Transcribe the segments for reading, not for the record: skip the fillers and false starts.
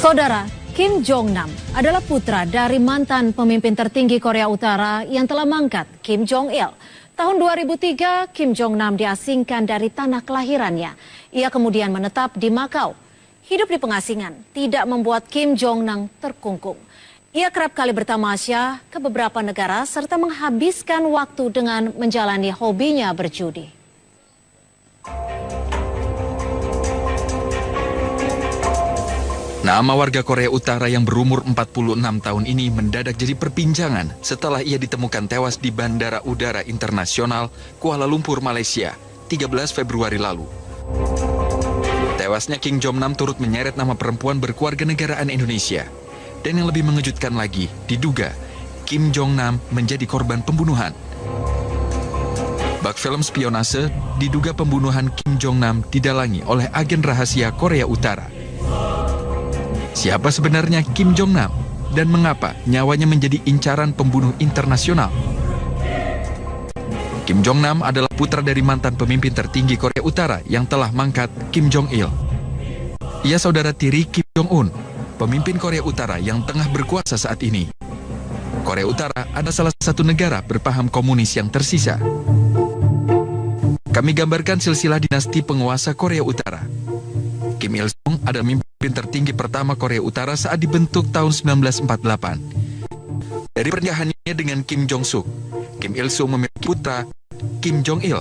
Saudara, Kim Jong-nam adalah putra dari mantan pemimpin tertinggi Korea Utara yang telah mangkat, Kim Jong-il. Tahun 2003, Kim Jong-nam diasingkan dari tanah kelahirannya. Ia kemudian menetap di Makau. Hidup di pengasingan tidak membuat Kim Jong-nam terkungkung. Ia kerap kali bertamasya ke beberapa negara serta menghabiskan waktu dengan menjalani hobinya berjudi. Nama warga Korea Utara yang berumur 46 tahun ini mendadak jadi perbincangan setelah ia ditemukan tewas di Bandara Udara Internasional Kuala Lumpur, Malaysia, 13 Februari lalu. Tewasnya Kim Jong-nam turut menyeret nama perempuan berkewarganegaraan Indonesia. Dan yang lebih mengejutkan lagi, diduga Kim Jong-nam menjadi korban pembunuhan. Bak film spionase diduga pembunuhan Kim Jong-nam didalangi oleh agen rahasia Korea Utara. Siapa sebenarnya Kim Jong-nam dan mengapa nyawanya menjadi incaran pembunuh internasional? Kim Jong-nam adalah putra dari mantan pemimpin tertinggi Korea Utara yang telah mangkat, Kim Jong-il. Ia saudara tiri Kim Jong-un, pemimpin Korea Utara yang tengah berkuasa saat ini. Korea Utara adalah salah satu negara berpaham komunis yang tersisa. Kami gambarkan silsilah dinasti penguasa Korea Utara. Kim Il-sung adalah pemimpin tertinggi pertama Korea Utara saat dibentuk tahun 1948. Dari pernikahannya dengan Kim Jong-suk, Kim Il-sung memiliki putra Kim Jong-il.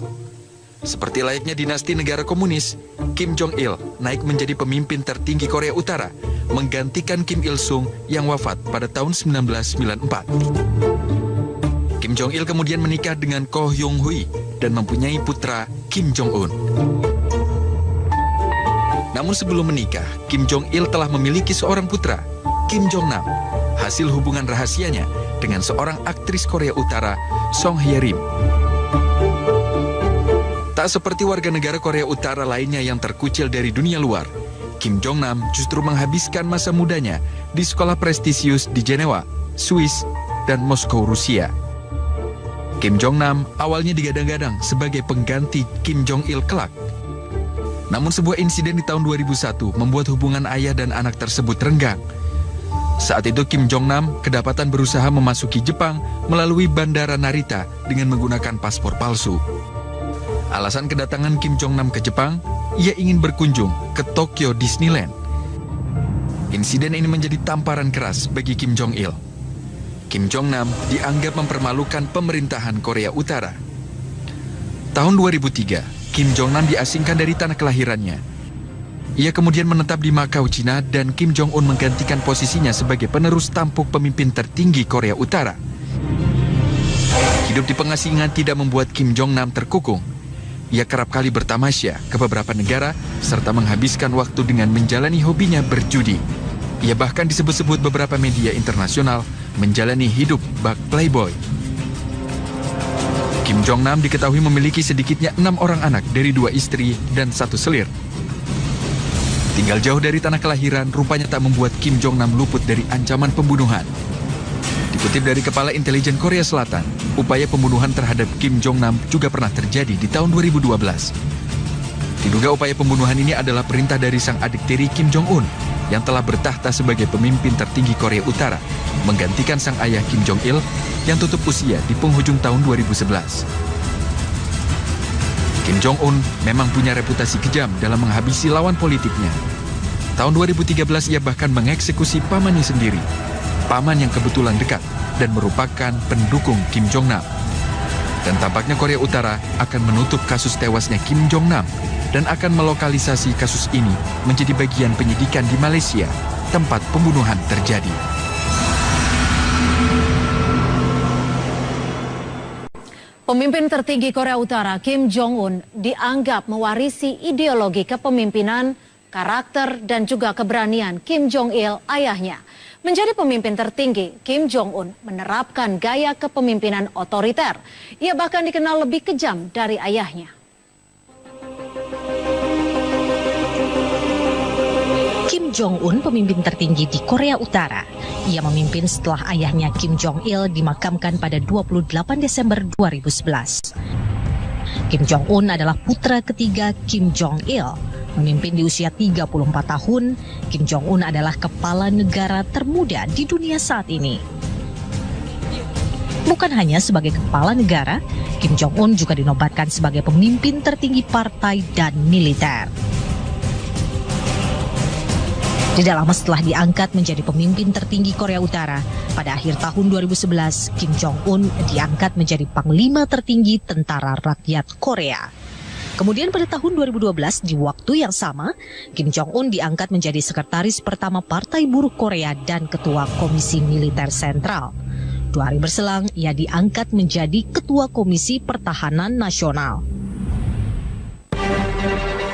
Seperti layaknya dinasti negara komunis, Kim Jong-il naik menjadi pemimpin tertinggi Korea Utara, menggantikan Kim Il-sung yang wafat pada tahun 1994. Kim Jong-il kemudian menikah dengan Ko Hyung-hui dan mempunyai putra Kim Jong-un. Namun sebelum menikah, Kim Jong-il telah memiliki seorang putra, Kim Jong-nam, hasil hubungan rahasianya dengan seorang aktris Korea Utara, Song Hye-rim. Tak seperti warga negara Korea Utara lainnya yang terkucil dari dunia luar, Kim Jong-nam justru menghabiskan masa mudanya di sekolah prestisius di Jenewa, Swiss, dan Moskow, Rusia. Kim Jong-nam awalnya digadang-gadang sebagai pengganti Kim Jong-il kelak. Namun sebuah insiden di tahun 2001 membuat hubungan ayah dan anak tersebut renggang. Saat itu Kim Jong-nam kedapatan berusaha memasuki Jepang melalui Bandara Narita dengan menggunakan paspor palsu. Alasan kedatangan Kim Jong-nam ke Jepang, ia ingin berkunjung ke Tokyo Disneyland. Insiden ini menjadi tamparan keras bagi Kim Jong-il. Kim Jong-nam dianggap mempermalukan pemerintahan Korea Utara. Tahun 2003, Kim Jong-nam diasingkan dari tanah kelahirannya. Ia kemudian menetap di Makau, Cina, dan Kim Jong-un menggantikan posisinya sebagai penerus tampuk pemimpin tertinggi Korea Utara. Hidup di pengasingan tidak membuat Kim Jong-nam terkukung. Ia kerap kali bertamasya ke beberapa negara serta menghabiskan waktu dengan menjalani hobinya berjudi. Ia bahkan disebut-sebut beberapa media internasional menjalani hidup bak playboy. Kim Jong-nam diketahui memiliki sedikitnya 6 orang anak dari 2 istri dan 1 selir. Tinggal jauh dari tanah kelahiran rupanya tak membuat Kim Jong-nam luput dari ancaman pembunuhan. Dikutip dari Kepala Intelijen Korea Selatan, upaya pembunuhan terhadap Kim Jong-nam juga pernah terjadi di tahun 2012. Diduga upaya pembunuhan ini adalah perintah dari sang adik tiri Kim Jong-un yang telah bertahta sebagai pemimpin tertinggi Korea Utara, menggantikan sang ayah Kim Jong-il yang tutup usia di penghujung tahun 2011. Kim Jong-un memang punya reputasi kejam dalam menghabisi lawan politiknya. Tahun 2013 ia bahkan mengeksekusi pamannya sendiri, paman yang kebetulan dekat dan merupakan pendukung Kim Jong-nam. Dan tampaknya Korea Utara akan menutup kasus tewasnya Kim Jong-nam dan akan melokalisasi kasus ini menjadi bagian penyidikan di Malaysia, tempat pembunuhan terjadi. Pemimpin tertinggi Korea Utara, Kim Jong-un, dianggap mewarisi ideologi kepemimpinan, karakter, dan juga keberanian Kim Jong-il, ayahnya. Menjadi pemimpin tertinggi, Kim Jong-un menerapkan gaya kepemimpinan otoriter. Ia bahkan dikenal lebih kejam dari ayahnya. Kim Jong-un, pemimpin tertinggi di Korea Utara. Ia memimpin setelah ayahnya Kim Jong-il dimakamkan pada 28 Desember 2011. Kim Jong-un adalah putra ketiga Kim Jong-il. Memimpin di usia 34 tahun, Kim Jong-un adalah kepala negara termuda di dunia saat ini. Bukan hanya sebagai kepala negara, Kim Jong-un juga dinobatkan sebagai pemimpin tertinggi partai dan militer. Tidak lama setelah diangkat menjadi pemimpin tertinggi Korea Utara, pada akhir tahun 2011, Kim Jong-un diangkat menjadi panglima tertinggi Tentara Rakyat Korea. Kemudian pada tahun 2012, di waktu yang sama, Kim Jong-un diangkat menjadi sekretaris pertama Partai Buruh Korea dan ketua Komisi Militer Sentral. 2 hari berselang, ia diangkat menjadi Ketua Komisi Pertahanan Nasional.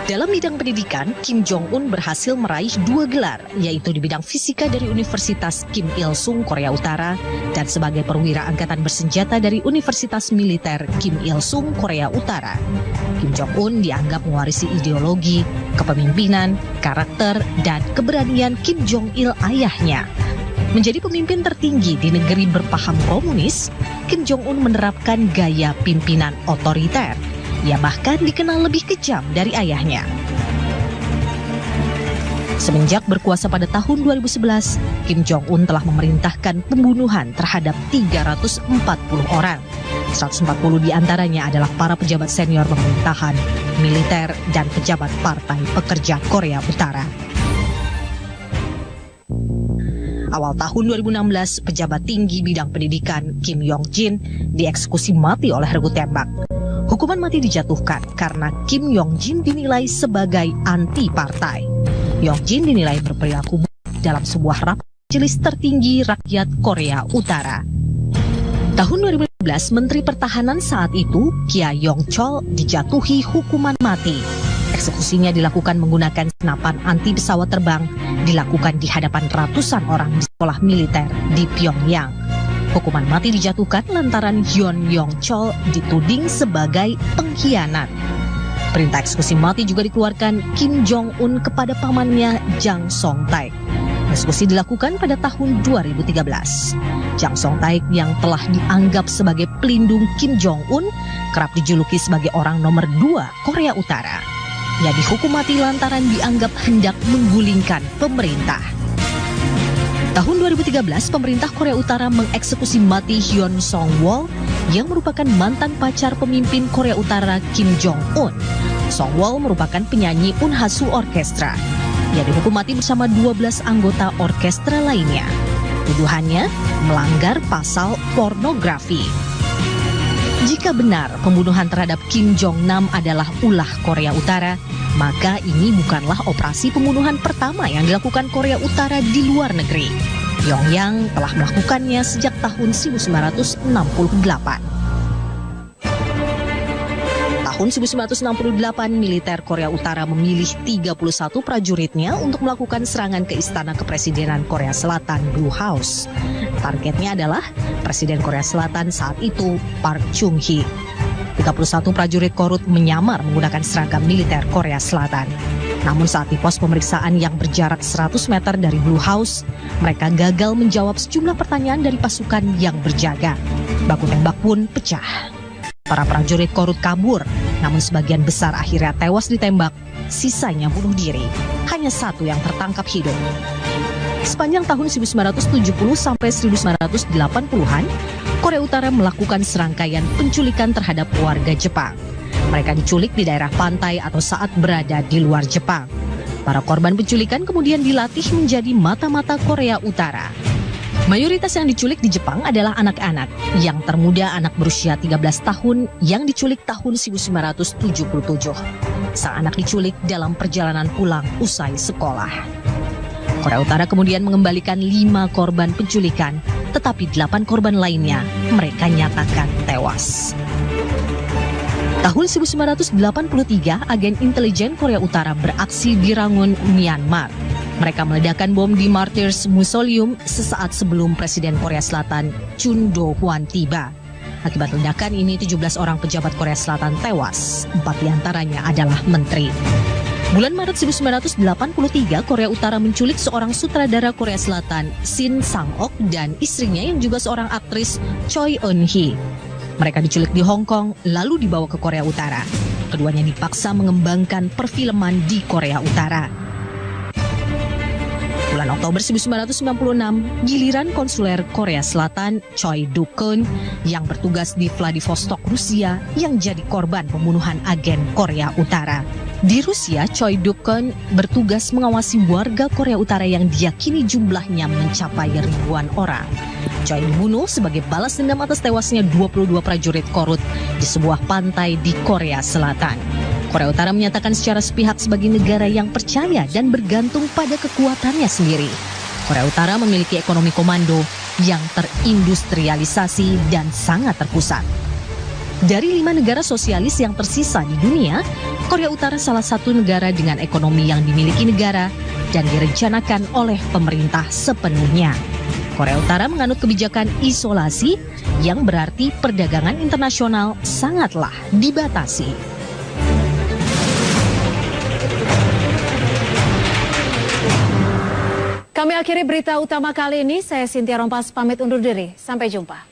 Dalam bidang pendidikan, Kim Jong-un berhasil meraih 2 gelar, yaitu di bidang fisika dari Universitas Kim Il-sung, Korea Utara, dan sebagai perwira angkatan bersenjata dari Universitas Militer Kim Il-sung, Korea Utara. Kim Jong-un dianggap mewarisi ideologi, kepemimpinan, karakter, dan keberanian Kim Jong-il ayahnya. Menjadi pemimpin tertinggi di negeri berpaham komunis, Kim Jong-un menerapkan gaya pimpinan otoriter. Ia bahkan dikenal lebih kejam dari ayahnya. Semenjak berkuasa pada tahun 2011, Kim Jong-un telah memerintahkan pembunuhan terhadap 340 orang. 140 diantaranya adalah para pejabat senior pemerintahan, militer, dan pejabat Partai Pekerja Korea Utara. Awal tahun 2016, pejabat tinggi bidang pendidikan Kim Yong-jin dieksekusi mati oleh regu tembak. Hukuman mati dijatuhkan karena Kim Yong-jin dinilai sebagai anti-partai. Yong-jin dinilai berperilaku dalam sebuah rapat majelis tertinggi rakyat Korea Utara. Tahun 2015, Menteri Pertahanan saat itu, Kya Yong-chol, dijatuhi hukuman mati. Eksekusinya dilakukan menggunakan senapan anti pesawat terbang, dilakukan di hadapan ratusan orang di sekolah militer di Pyongyang. Hukuman mati dijatuhkan lantaran Hyun Yong-chol dituding sebagai pengkhianat. Perintah eksekusi mati juga dikeluarkan Kim Jong-un kepada pamannya Jang Song-taek. Eksekusi dilakukan pada tahun 2013. Jang Song-taek yang telah dianggap sebagai pelindung Kim Jong-un kerap dijuluki sebagai orang nomor 2 Korea Utara. Ia dihukum mati lantaran dianggap hendak menggulingkan pemerintah. Tahun 2013, pemerintah Korea Utara mengeksekusi mati Hyun Song-wol yang merupakan mantan pacar pemimpin Korea Utara Kim Jong-un. Song-wol merupakan penyanyi Unhasu Orkestra. Ia dihukum mati bersama 12 anggota orkestra lainnya. Tuduhannya melanggar pasal pornografi. Jika benar pembunuhan terhadap Kim Jong-nam adalah ulah Korea Utara, maka ini bukanlah operasi pembunuhan pertama yang dilakukan Korea Utara di luar negeri. Pyongyang telah melakukannya sejak tahun 1968. Tahun 1968, militer Korea Utara memilih 31 prajuritnya untuk melakukan serangan ke Istana Kepresidenan Korea Selatan, Blue House. Targetnya adalah Presiden Korea Selatan saat itu, Park Chung-hee. 31 prajurit korut menyamar menggunakan seragam militer Korea Selatan. Namun saat di pos pemeriksaan yang berjarak 100 meter dari Blue House, mereka gagal menjawab sejumlah pertanyaan dari pasukan yang berjaga. Baku tembak pun pecah. Para prajurit korut kabur, namun sebagian besar akhirnya tewas ditembak, sisanya bunuh diri. Hanya satu yang tertangkap hidup. Sepanjang tahun 1970 sampai 1980-an, Korea Utara melakukan serangkaian penculikan terhadap warga Jepang. Mereka diculik di daerah pantai atau saat berada di luar Jepang. Para korban penculikan kemudian dilatih menjadi mata-mata Korea Utara. Mayoritas yang diculik di Jepang adalah anak-anak. Yang termuda anak berusia 13 tahun yang diculik tahun 1977. Sang anak diculik dalam perjalanan pulang usai sekolah. Korea Utara kemudian mengembalikan 5 korban penculikan, tetapi 8 korban lainnya mereka nyatakan tewas. Tahun 1983, agen intelijen Korea Utara beraksi di Rangun, Myanmar. Mereka meledakkan bom di Martyrs Mausoleum sesaat sebelum Presiden Korea Selatan Chun Do-hwan tiba. Akibat ledakan ini, 17 orang pejabat Korea Selatan tewas, 4 diantaranya adalah menteri. Bulan Maret 1983, Korea Utara menculik seorang sutradara Korea Selatan, Shin Sang-ok, dan istrinya yang juga seorang aktris, Choi Eun-hee. Mereka diculik di Hong Kong, lalu dibawa ke Korea Utara. Keduanya dipaksa mengembangkan perfilman di Korea Utara. Bulan Oktober 1996, giliran konsuler Korea Selatan Choi Duk-keun yang bertugas di Vladivostok, Rusia yang jadi korban pembunuhan agen Korea Utara. Di Rusia, Choi Duk-keun bertugas mengawasi warga Korea Utara yang diyakini jumlahnya mencapai ribuan orang. Choi dibunuh sebagai balas dendam atas tewasnya 22 prajurit Korut di sebuah pantai di Korea Selatan. Korea Utara menyatakan secara sepihak sebagai negara yang percaya dan bergantung pada kekuatannya sendiri. Korea Utara memiliki ekonomi komando yang terindustrialisasi dan sangat terpusat. Dari 5 negara sosialis yang tersisa di dunia, Korea Utara salah satu negara dengan ekonomi yang dimiliki negara dan direncanakan oleh pemerintah sepenuhnya. Korea Utara menganut kebijakan isolasi yang berarti perdagangan internasional sangatlah dibatasi. Kami akhiri berita utama kali ini. Saya Cynthia Rompas pamit undur diri. Sampai jumpa.